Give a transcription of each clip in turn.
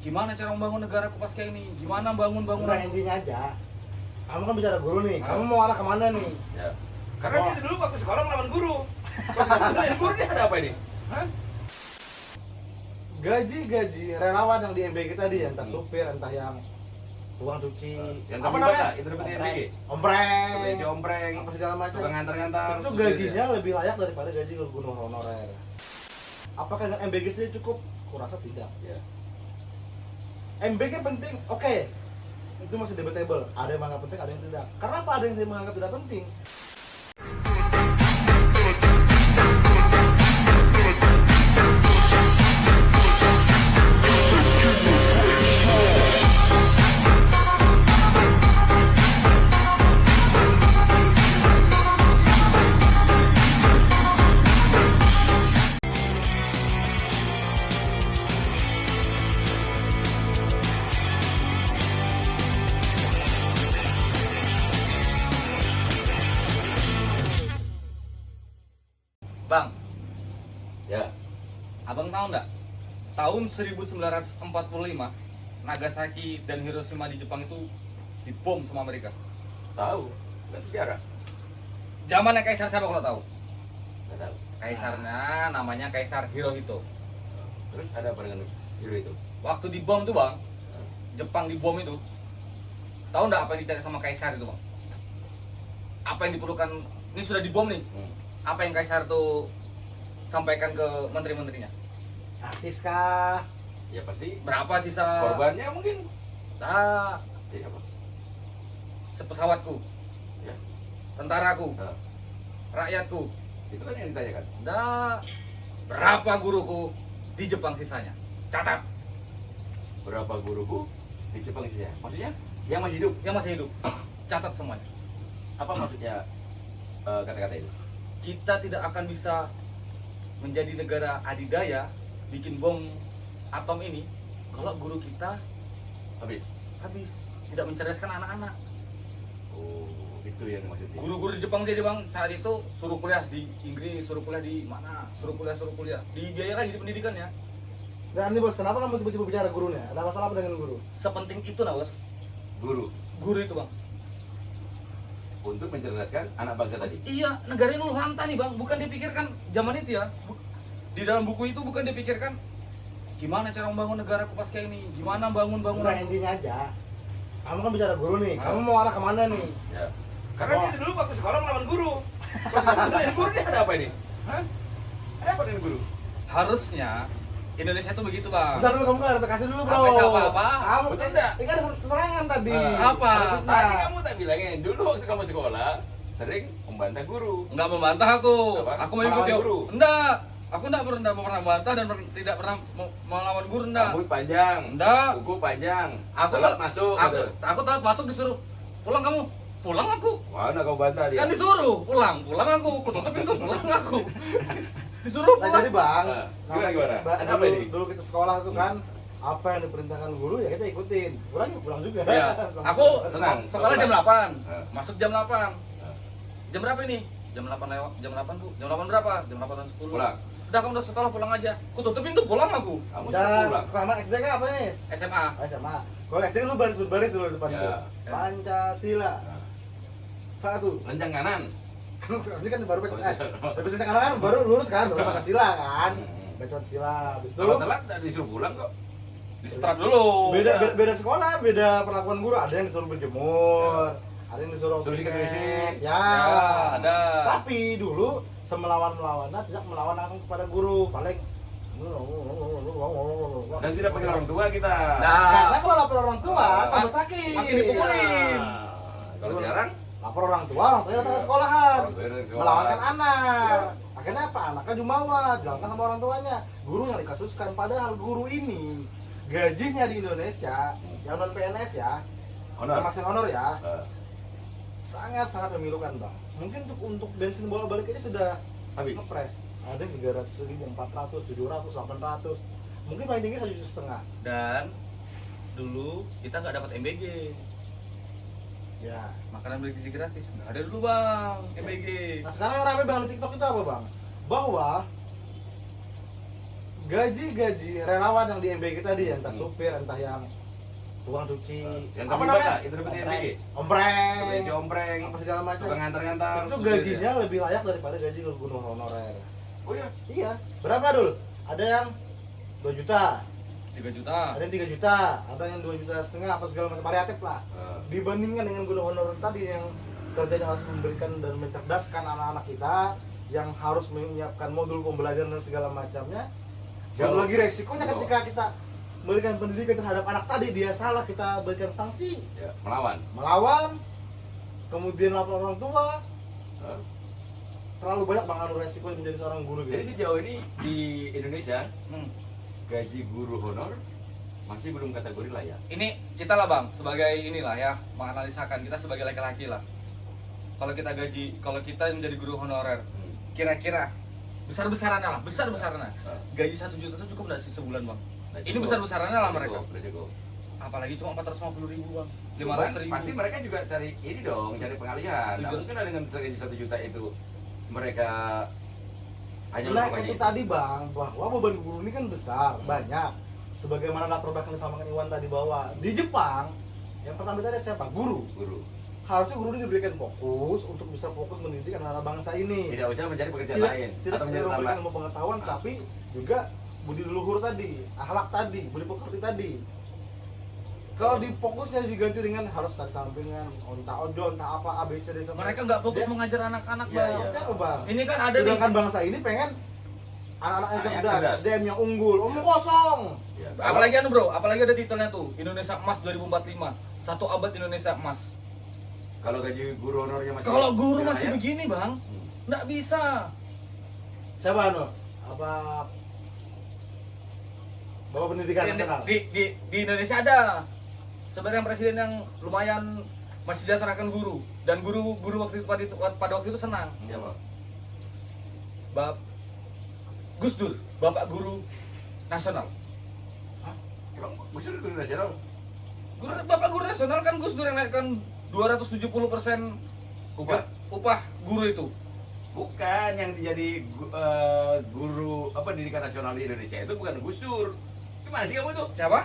Gimana cara membangun negara pas kayak ini? Gimana bangun bangunan? Udah intinya aja. Kamu kan bicara guru nih. Kamu mau arah kemana nih? Ya. Karena dia dulu waktu sekolah melawan guru. Pas ngelawan guru dia ada apa ini? Hah? Gaji relawan yang di MBG tadi, entah supir, entah yang tukang cuci, Yang apa terlibat namanya? nggak? Yang terlibat di MBG? Ompreng, Jadi ompreng, apa segala macam. tukang ngantar-ngantar. Itu gajinya lebih layak daripada gaji guru honorer. Apakah dengan MBG saja cukup? Kurasa tidak. Ya. MBG penting, oke. Itu masih debatable. Ada yang menganggap penting, ada yang tidak. Karena apa ada yang menganggap tidak penting? Bang, Ya. abang tahu nggak? Tahun 1945, Nagasaki dan Hiroshima di Jepang itu dibom sama Amerika. Tahu. Dan sejarah. Zamannya Kaisar siapa kalau tahu? Nggak tahu. Kaisarnya namanya Kaisar Hirohito. Terus ada apa dengan hero itu? Waktu dibom tuh bang, Jepang dibom itu, tahu nggak apa yang dicari sama Kaisar itu bang? Apa yang diperlukan? Ini sudah dibom nih. Apa yang Kaisar tuh sampaikan ke menteri-menterinya? Artis kah? Ya pasti Berapa sisa korbannya mungkin. nah, Jadi apa? sepesawatku, Ya. tentaraku, Nah, rakyatku. itu kan yang ditanyakan. Nah, berapa guruku di Jepang sisanya? Catat. Berapa guruku di Jepang isinya? Maksudnya yang masih hidup. Yang masih hidup. Catat semuanya. Apa maksudnya kata-kata itu? Kita tidak akan bisa menjadi negara adidaya bikin bom atom ini kalau guru kita Habis. habis, tidak mencerdaskan anak-anak. Oh, itu yang maksudnya. Guru-guru di Jepang jadi bang saat itu suruh kuliah di Inggris, suruh kuliah di mana, suruh kuliah, dibiayai lagi di pendidikannya. Dan ini bos, kenapa kamu tiba-tiba bicara gurunya? Ada masalah apa dengan guru? Sepenting itu nah bos, Guru guru itu bang. untuk mencerdaskan anak bangsa tadi. Iya, negara ini ulu hanta nih bang, bukan dipikirkan zaman itu ya. Di dalam buku itu bukan dipikirkan gimana cara membangun negara pas kayak ini, gimana bangun Udah bangunan. intinya aja. Kamu kan bicara guru nih. Kamu mau arah kemana nih? Ya. Karena dia dulu waktu sekolah melawan guru. Pas ngelawan guru dia ada apa ini? Hah? Ada apa dengan guru? Harusnya Indonesia itu begitu bang. Bentar dulu, kamu kan kasih dulu bro. Apa itu apa-apa? Kamu Betul nggak? ini kan serangan tadi. Apa? Tadi kamu tak bilangin dulu waktu kamu sekolah sering membantah guru. Enggak membantah aku. Apa? Aku mengikuti Melawan guru? Enggak. Aku enggak pernah membantah dan tidak pernah melawan guru enggak. Rambut panjang, Enggak. kuku panjang, Aku telat masuk. Aku gitu. aku telat masuk disuruh pulang kamu. Pulang aku. Mana kau bantah dia? Kan disuruh pulang aku. Kututup pintu pulang aku. Disuruh Nah pulang. jadi bang, Nah, gimana? Ada apa dulu, ini? dulu kita sekolah tuh kan, apa yang diperintahkan guru ya kita ikutin. Pulang ya pulang juga. Ya, aku Senang. sekolah jam 8. Nah. Masuk jam 8. Nah. Jam berapa ini? Jam 8 lewat. Jam 8 Bu. Jam 8 berapa? Jam 8 dan 10. Pulang. Udah kamu udah sekolah pulang aja. Kututup pintu pulang aku. Kamu sudah Dan pulang. selama SD kan apa nih? SMA. Oh, SMA. Kalau SD kan lu baris dulu depan Ya. tuh. Pancasila. Nah. Satu. Lencang kanan. Kan sekarang ini kan baru Oh, iya. habis ini kan baru lurus kan, baru Nah. Pancasila kan. Hmm. Bacaan sila. Habis itu Kalau telat tak disuruh pulang kok. Di strap dulu. beda sekolah, beda perlakuan guru. Ada yang disuruh berjemur, ada yang disuruh Suruh sikat WC. Ya, Ya, ada. Tapi dulu semelawan-melawannya tidak melawan langsung kepada guru, paling Dan tidak panggil orang tua kita. Nah, karena kalau lapor orang tua tambah sakit. makin dipukulin. Kalau sekarang Lapor orang tua datang ke sekolahan, Orang tua datang ke sekolah. melawankan anak. Akhirnya apa? Anaknya jumawa, dilakukan sama orang tuanya. Guru yang dikasuskan, padahal guru ini gajinya di Indonesia yang non PNS ya, honor. termasuk honor ya, Eh, sangat memilukan bang. Mungkin untuk bensin bola balik aja sudah habis. ngepres. Ada 300.000, 400, 700, 800. Mungkin paling tinggi 1,5 juta. dan dulu kita nggak dapat MBG. Ya. Makanan bergizi gratis. Nggak ada dulu bang, MBG. Nah sekarang yang rame bang di TikTok itu apa bang? Bahwa gaji relawan yang di MBG tadi, entah supir, entah yang tukang cuci, yang apa terlibat namanya? lah, itu dapat MBG. Ompreng, Ompreng, apa segala macam. tukang ngantar-ngantar. Itu gajinya lebih layak daripada gaji guru honorer. Oh iya. Iya. Berapa dul? Ada yang 2 juta, 3 juta. ada yang 3 juta, ada yang 2,5 juta apa segala macam, variatif lah. Dibandingkan dengan guru honorer tadi yang kerjanya harus memberikan dan mencerdaskan anak-anak kita, yang harus menyiapkan modul pembelajaran dan segala macamnya. Belum lagi resikonya ketika kita memberikan pendidikan terhadap anak tadi, dia salah, kita berikan sanksi, Ya, melawan. kemudian lapor orang tua. Terlalu banyak Bang Anu resiko menjadi seorang guru Jadi gitu. sejauh ini di Indonesia Hmm. gaji guru honor masih belum kategori layak. Ini kita lah bang, sebagai inilah ya, menganalisakan kita sebagai laki-laki lah. Kalau kita menjadi guru honorer, kira-kira besar-besarannya lah, gaji 1 juta itu cukup nggak sih sebulan bang? Ini besar-besarannya lah mereka. Cukup. Apalagi cuma 450.000 bang, Cuman 500.000. pasti mereka juga cari ini dong, cari pengalihan. Nah, 700. mungkin dengan gaji 1 juta itu mereka hanya Nah melakukan itu tadi Bang, bahwa beban guru ini kan besar, banyak. Sebagaimana latar belakang disampaikan Iwan tadi, bahwa di Jepang yang pertama tadi siapa? Guru. guru. Harusnya guru ini diberikan fokus untuk bisa fokus mendidik anak-anak bangsa ini. Tidak usah mencari pekerjaan Tidak, lain tidak atau sekedar mencari memberikan tambahan. ilmu pengetahuan, tapi juga budi luhur tadi, akhlak tadi, budi pekerti tadi. Kalau di fokusnya diganti dengan harus cari sampingan, entah ojol, entah apa, ABCD sama. Mereka nggak fokus Dia- mengajar anak-anak Iya, bang. iya. Artinya apa Bang? Ini kan ada nih. Sedangkan bangsa ini pengen anak-anak yang Yang cerdas, cerdas. SDM yang unggul, omong kosong. Ya, Apalagi anu bro, apalagi ada titelnya tuh Indonesia Emas 2045, 1 abad Indonesia Emas. kalau gaji guru honornya masih Kalau guru tidak masih layak, begini bang, nggak bisa. Siapa anu? Apa Bapak Pendidikan Nasional? Di Indonesia ada sebenarnya presiden yang lumayan mensejahterakan guru, dan guru waktu itu pada waktu itu senang. Siapa? Gus Dur, Bapak Guru Nasional. Emang Gus Dur guru nasional? Bapak Guru Nasional kan Gus Dur yang naikkan 270% upah guru itu. Bukan, yang jadi guru apa pendidikan nasional di Indonesia itu bukan Gus Dur. Gimana sih kamu itu? Siapa?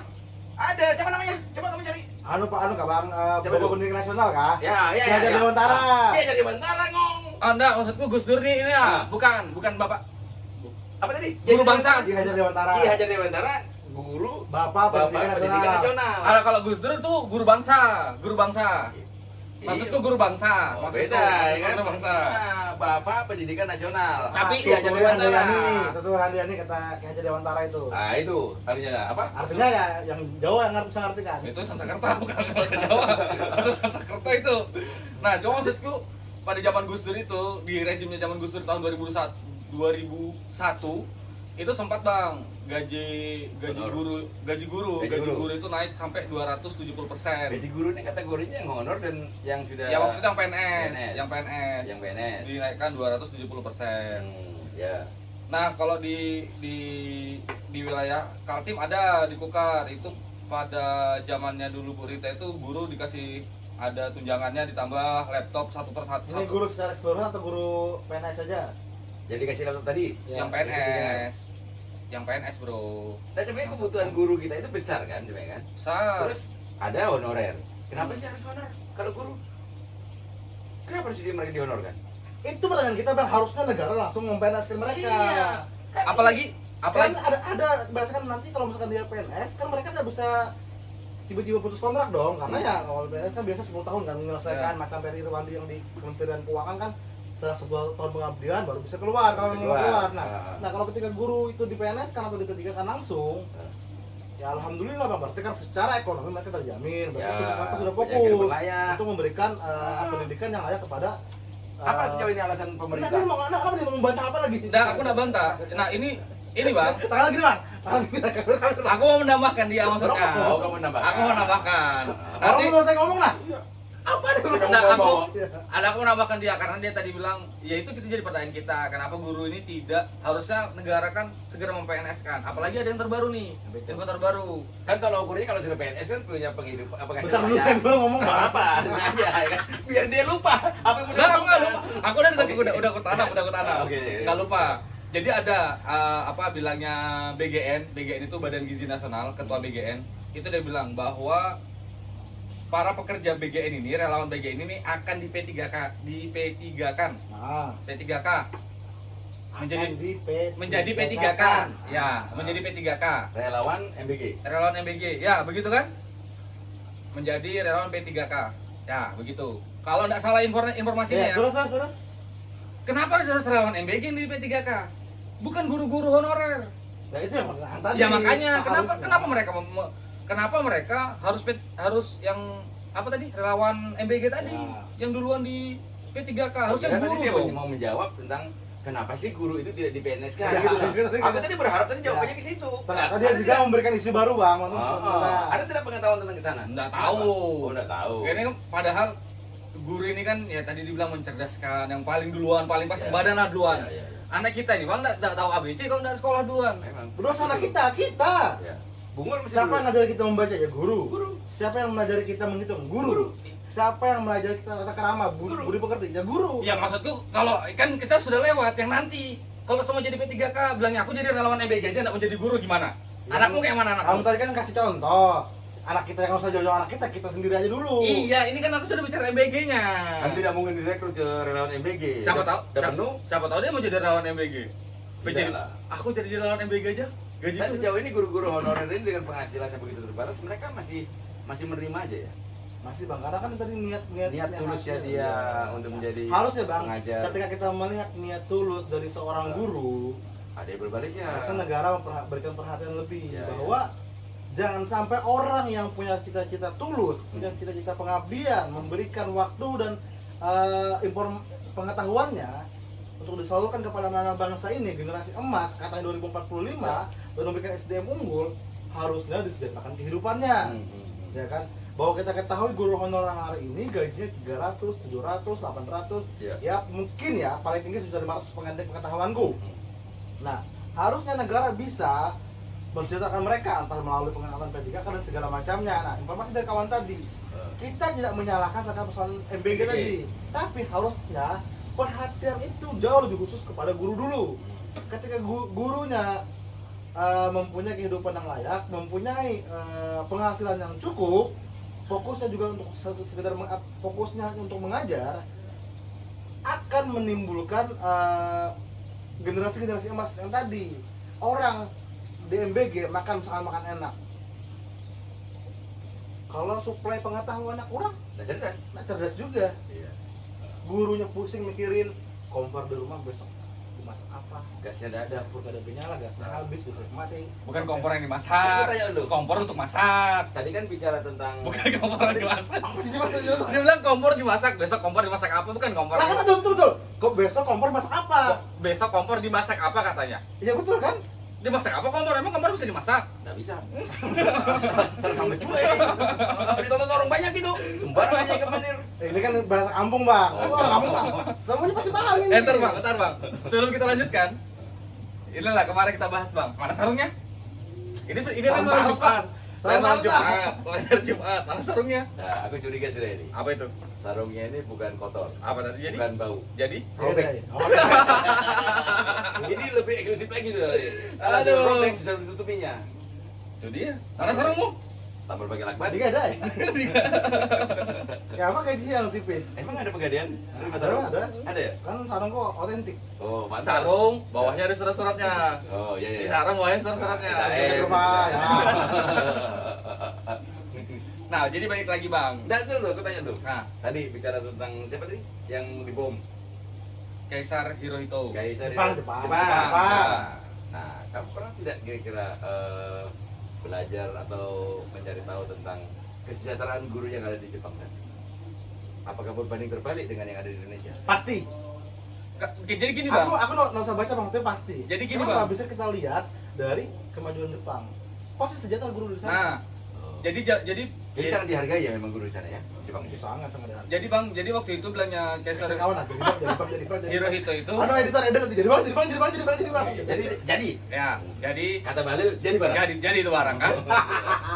Ada, siapa namanya? Coba kamu cari. Anu Pak Anu kah Bang? Siapa Bapak itu? Pendidikan Nasional kah? Ya. Ki Hajar Dewantara. Ki Hajar Dewantara ngong. Enggak, maksudku Gus Dur nih ini ya, bukan Bapak Apa tadi? Guru bangsa. Ki Hajar Dewantara. Ki Hajar Dewantara, guru Bapak Pendidikan Pendidikan Nasional. Nasional. Kalau Gus Dur tuh guru bangsa. Maksudku guru bangsa. Oh, Maksudku beda ya kan? guru bangsa. Nah, Bapak Pendidikan Nasional. Tapi Ki Hajar Dewantara. Itu Handayani kata Ki Hajar Dewantara itu. Nah, itu artinya apa? Artinya ya yang Jawa yang bisa ngerti kan. Itu Sanskerta bukan bahasa Jawa. Bahasa Sanskerta itu. Nah, cuma maksudku pada zaman Gus Dur itu, di rezimnya zaman Gus Dur tahun 2001 itu sempat Bang gaji guru itu naik sampai 270%. Gaji guru ini kategorinya yang honor dan yang sudah Ya waktu itu yang PNS Yang PNS. dinaikkan 270%. Ya. Nah, kalau di wilayah Kaltim ada di Kukar itu pada zamannya dulu Bu Rita itu guru dikasih ada tunjangannya ditambah laptop satu per satu. Ini guru secara keseluruhan atau guru PNS saja? Jadi kasih laptop tadi. Yang PNS. Yang PNS, Bro. Nah, sebenarnya kebutuhan guru kita itu besar kan, sebenarnya kan? Besar. Terus ada honorer. Kenapa sih harus honor kalau guru? Kenapa harus mereka dihonorkan? Itu pertanyaan kita Bang, harusnya negara langsung mem-PNS-kan mereka. Iya. Kan Apalagi Kan ada bahasa kan nanti kalau misalkan dia PNS kan mereka nggak bisa tiba-tiba putus kontrak dong, karena ya kalau PNS kan biasa 10 tahun kan menyelesaikan macam Peri Irwandi yang di Kementerian Keuangan kan setelah 10 tahun pengabdian baru bisa keluar kalau Bisa mau keluar. keluar. Nah kalau ketika guru itu di PNS kan atau di P3 kan langsung, ya alhamdulillah Bang, berarti kan secara ekonomi mereka terjamin, berarti Ya, mereka sudah punya kehidupan fokus layak. untuk memberikan pendidikan yang layak kepada apa sejauh ini alasan Nah, pemerintah? ini mau membantah apa lagi? Nah, aku nak bantah. Nah, ini Bang. Tangan gini Bang, tangan gini. Aku mau menambahkan dia maksudnya. Oh, kamu menambahkan. Aku mau menambahkan. Orang Nanti belum selesai ngomong lah. Apa nih? Nah, aku menambahkan dia karena dia tadi bilang, ya itu kita jadi pertanyaan kita, kenapa guru ini tidak harusnya negara kan segera mem-PNS kan? Apalagi ada yang terbaru nih, info terbaru. Kan kalau ukurnya kalau sudah PNS kan punya penghidupan apa Bentar dulu yang gue ngomong apa aja ya kan? Biar dia lupa apa yang udah Enggak, aku nggak lakukan. lupa. Aku udah aku tanam. Oke. Nggak lupa. Jadi ada apa bilangnya BGN itu Badan Gizi Nasional, ketua BGN itu dia bilang bahwa para pekerja BGN ini, relawan BGN ini akan di P3K-kan. Nah, P3K. Menjadi P3K. Ya, menjadi P3K. Relawan MBG. Relawan MBG. Ya, begitu kan? Menjadi relawan P3K. Ya, begitu. Kalau enggak salah informasinya ya. Terus. Kenapa harus relawan MBG di P3K? Bukan guru-guru honorer. Nah, itu yang tadi. Ya makanya harusnya. kenapa mereka harus yang apa tadi? Relawan MBG tadi Ya. yang duluan di P3K. Harusnya Tadi guru dia dong. mau menjawab tentang kenapa sih guru itu tidak di PNS kan? Ya, Gitu. gitu. Aku tadi berharap tadi jawabannya ke situ. Ternyata dia juga memberikan isu baru, Bang. Ada tidak pengetahuan tentang ke sana? Nggak tahu. Oh, enggak tahu. Ini kan padahal guru ini kan ya tadi dibilang mencerdaskan, yang paling duluan, paling pas Ya. badan lah duluan. Ya, ya, ya. Anak kita ini Bang nggak tahu ABC kalau nggak sekolah duluan. Memang. Berdua sana kita. Ya. Bungur masih Siapa dulu. yang ngajari kita membaca ya guru. Guru. Siapa yang mengajari kita menghitung? Guru. Siapa yang mengajari kita tata krama? Guru. Budi pekerti? Ya guru. Ya maksudku kalau kan kita sudah lewat yang nanti. Kalau semua jadi P3K, bilangnya aku jadi relawan MBG aja nggak mau jadi guru gimana? Ya, Anakmu kayak mana Kamu anakmu? tadi kan kasih contoh. Anak kita yang nggak usah jauh-jauh anak kita sendiri aja dulu. Iya, ini kan aku sudah bicara MBG-nya. Kan tidak mungkin direkrut ke relawan MBG. Siapa tahu? Udah penuh. Siapa tahu dia mau jadi relawan MBG. Tidak Jadi, lah. aku jadi relawan MBG aja. Gaji Dan sejauh ini guru-guru honorer ini dengan penghasilan yang begitu terbatas, mereka masih menerima aja ya. Masih Bang, karena kan tadi niat Tulusnya hasil. dia Iya. untuk menjadi Harus ya Bang, pengajar. ketika kita melihat niat tulus dari seorang guru, Ada yang berbaliknya. harusnya negara berikan perhatian lebih Ya, bahwa jangan sampai orang yang punya cita-cita tulus, punya cita-cita pengabdian, memberikan waktu dan pengetahuannya untuk disalurkan kepada anak bangsa ini, generasi emas katanya 2045 dan memberikan SDM unggul, harusnya disediakan kehidupannya. Ya kan? Bahwa kita ketahui guru honorer hari ini gajinya 300, 700, 800, Ya. ya mungkin ya paling tinggi sudah 500 pengetahuanku. Nah, harusnya negara bisa menceritakan mereka entah melalui pengangkatan P3K dan segala macamnya. Nah, informasi dari kawan tadi, kita tidak menyalahkan terkait persoalan MBG tadi, tapi harusnya perhatian itu jauh lebih khusus kepada guru dulu. Ketika gurunya mempunyai kehidupan yang layak, mempunyai penghasilan yang cukup, fokusnya juga untuk sekedar fokusnya untuk mengajar, akan menimbulkan generasi-generasi emas yang tadi. Orang di MBG makan enak. Kalau suplai pengetahuannya kurang, Nah, cerdas. nggak cerdas juga. Iya. Gurunya pusing mikirin kompor di rumah besok dimasak apa, Gasnya tidak ada. dapur gak ada nyala, gasnya habis, listrik mati. Bukan kompor yang Aku dimasak. tanya dulu. Kompor untuk masak. Tadi kan bicara tentang Bukan kompor yang dimasak. Apa sih maksudnya? Dia bilang kompor dimasak, besok kompor dimasak apa? Bukan kompor. Nah, kan betul. Kok besok kompor masak apa? Besok kompor dimasak apa katanya? Iya betul kan? Dimasak apa kompor? Emang kompor bisa dimasak? nggak bisa. Salah sampai cuek. Ditonton orang banyak itu. Sembarang aja ke Manir. Ini kan bahasa kampung Bang. Oh. Wah, kampung Bang. Semuanya pasti paham ini. Entar bang. Sebelum kita lanjutkan, inilah kemarin kita bahas bang. Mana sarungnya? Ini Sarung malam harus, Jumat. Sarung Malam harus, Jumat. Mana sarungnya? Nah, aku curiga sudah ini. Apa itu? Sarungnya ini bukan kotor, Apa tadi? Jadi? bukan bau. Jadi? Robek. Ini lebih eksklusif lagi tuh. Aduh. Aduh, robek susah ditutupinya. Itu dia. Mana sarungmu? Tambah pakai lakban. Tadi ada ya? Ya apa kayak yang tipis? Emang ada pegadaian? Ada. Ada ya? Kan sarung kok otentik. Oh, mantap. Sarung, bawahnya ada surat-suratnya. Oh, iya Di iya. sarung bawahnya surat-suratnya. Saya- Rumah ya. Nah, jadi balik lagi bang. Dan dulu aku tanya dulu. Nah, Tadi bicara tentang siapa tadi? Yang dibom. Kaisar Hirohito. Kaisar Jepang. Nah, kamu pernah tidak kira-kira belajar atau mencari tahu tentang kesejahteraan guru yang ada di Jepang tadi? Apakah berbanding terbalik dengan yang ada di Indonesia? Pasti. Jadi gini bang. Aku nggak usah baca bang, tapi pasti. Jadi gini, Kenapa Bang. bisa kita lihat dari kemajuan Jepang? Pasti sejahtera guru di sana. Nah, jadi Jadi sangat dihargai ya memang guru di sana ya, Jepang itu. sangat dihargai. jadi bang, jadi waktu itu bilangnya Kaisar Saya kawan aja, jadi bang. Hirohito itu, Aduh editor nanti jadi bang. Jadi jadi kata Balil jadi barang. jadi itu barang kan.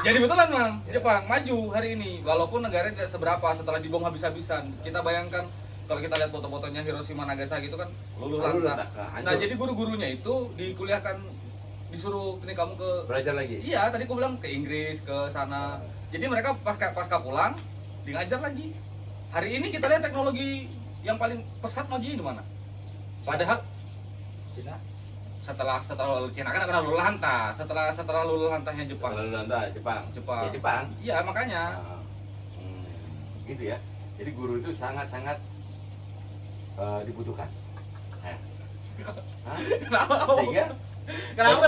Jadi betulan bang, Jepang maju hari ini, walaupun negara tidak seberapa setelah dibom habis-habisan. Kita bayangkan kalau kita lihat foto-fotonya Hiroshima Nagasaki itu kan luluh Luluh lantak. lantak, hancur. Nah, jadi guru-gurunya itu dikuliahkan, disuruh ini kamu ke Belajar lagi. iya, tadi aku bilang ke Inggris, ke sana. Jadi mereka pasca pulang di ngajar lagi. Hari ini kita lihat teknologi yang paling pesat majunya di mana? Padahal Cina. setelah lulu Cina kan akan lulu lantas, setelah lulu lantahnya Jepang. Lalu lantai Jepang. Jepang. Ya Jepang. Iya, makanya. Gitu ya. Jadi guru itu sangat-sangat dibutuhkan. Hah? Kenapa? Sehingga Kenapa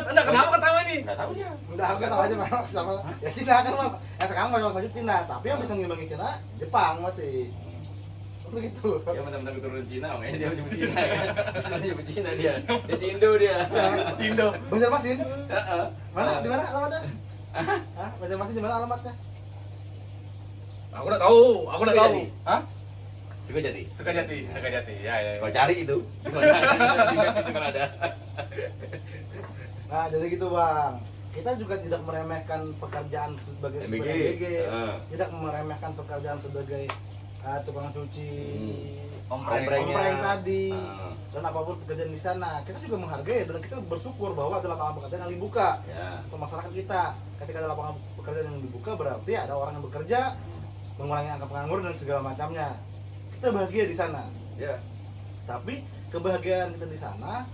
ketawa nih? nggak tahu dia. Udah aku tahu aja memang sama. Ya Cina kan mah. Ya sekarang maju Cina, tapi yang bisa ngimbangi Cina Jepang masih. Begitu. Ya mentang-mentang keturunan Cina, makanya dia menyebut Cina kan. Istilahnya menyebut Cina dia. Dia Cindo dia. Cindo. Banjarmasin. Heeh. Mana? Di mana alamatnya? Hah? Banjarmasin di mana alamatnya? Aku udah tahu. Sukajadi. Hah? Sukajadi. Sekajati. Ya. Kau cari itu. Di mana? Di map itu kan ada. Nah, jadi gitu Bang. Kita juga tidak meremehkan pekerjaan sebagai MBG. MBG. Tidak meremehkan pekerjaan sebagai tukang cuci, kompreng tadi, dan apapun pekerjaan di sana. Kita juga menghargai dan kita bersyukur bahwa ada lapangan pekerjaan yang dibuka Ya. untuk masyarakat kita. Ketika ada lapangan pekerjaan yang dibuka, berarti ada orang yang bekerja, mengurangi angka pengangguran dan segala macamnya. Kita bahagia di sana. Ya. Tapi kebahagiaan kita di sana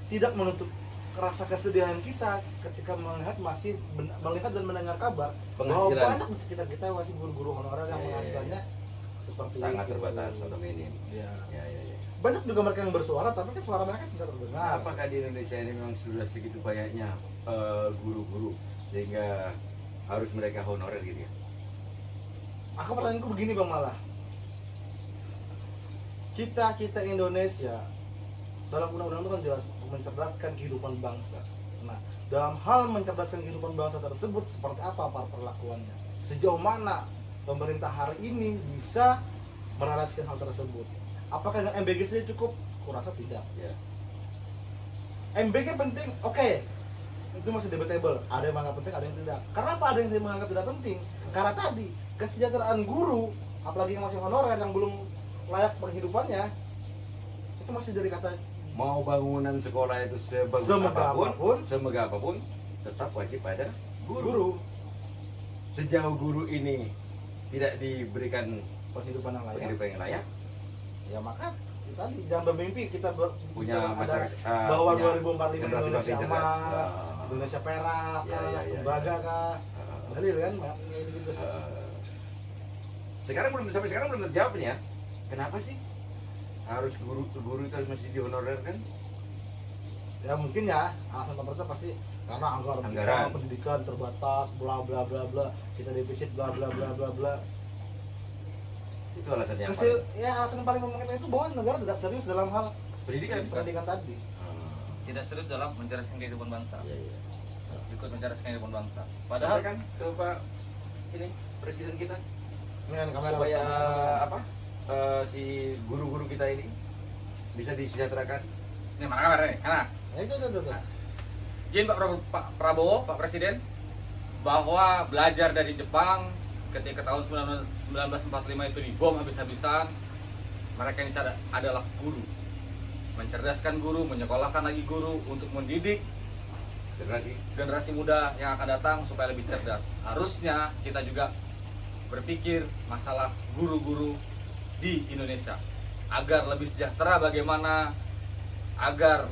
tidak menutup rasa kesedihan kita ketika melihat dan mendengar kabar bahwa Penghasilan. banyak di sekitar kita masih guru-guru honorer yang penghasilannya seperti Sangat itu. terbatas atau minim. Ya. Ya. Banyak juga mereka yang bersuara, tapi kan suara mereka tidak terdengar. Apakah di Indonesia ini memang sudah segitu banyaknya guru-guru sehingga harus mereka honorer gitu ya? Aku pertanyaanku begini Bang Malah. Kita Indonesia dalam undang-undang itu kan jelas mencerdaskan kehidupan bangsa. Nah, dalam hal mencerdaskan kehidupan bangsa tersebut seperti apa perlakuannya? Sejauh mana pemerintah hari ini bisa merealisasikan hal tersebut? Apakah dengan MBG saja cukup? Kurasa tidak. Ya. MBG penting, oke. Itu masih debatable. Ada yang menganggap penting, ada yang tidak. Karena apa ada yang menganggap tidak penting? Karena tadi kesejahteraan guru, apalagi yang masih honorer yang belum layak penghidupannya, itu masih dari kata Mau bangunan sekolah itu sebagus Semegah semegah apapun, tetap wajib ada guru Sejauh guru ini tidak diberikan penghidupan yang layak. kehidupan yang layak, Ya maka ya tadi jangan bermimpi kita punya bisa masyarakat ada bahwa punya 2045 generasi Indonesia cerdas. emas, Indonesia perak, Ya, ya, ya, tembaga ya. kah, dalil kan, kayak gitu. Sampai sekarang belum terjawab nih ya. Kenapa sih harus guru itu harus masih dihonorerkan? Ya mungkin ya alasan pemerintah pasti karena anggaran Anggaran. pendidikan terbatas, bla bla bla bla, kita defisit bla bla bla bla bla. Itu alasan yang Ya alasan yang paling mungkin itu bahwa negara tidak serius dalam hal pendidikan. pendidikan tadi. Tidak serius dalam mencerdaskan kehidupan bangsa. Iya. Ikut mencerdaskan kehidupan bangsa. Padahal Padahal kan ke Pak ini presiden kita Ini kan kamera supaya bersama. apa? Si guru-guru kita ini bisa disejahterakan. ini mana kamera nih? Mana? Nah, itu. Jadi Pak Prabowo, Pak Presiden, bahwa belajar dari Jepang ketika tahun 1945 itu dibom habis-habisan, mereka ini adalah guru, mencerdaskan guru, menyekolahkan lagi guru untuk mendidik generasi muda yang akan datang supaya lebih cerdas. Harusnya kita juga berpikir masalah guru-guru di Indonesia agar lebih sejahtera, bagaimana agar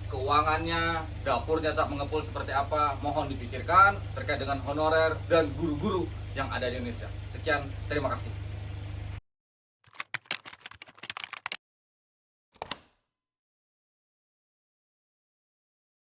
keuangannya, dapurnya tak mengepul seperti apa, mohon dipikirkan terkait dengan honorer dan guru-guru yang ada di Indonesia. Sekian, terima kasih.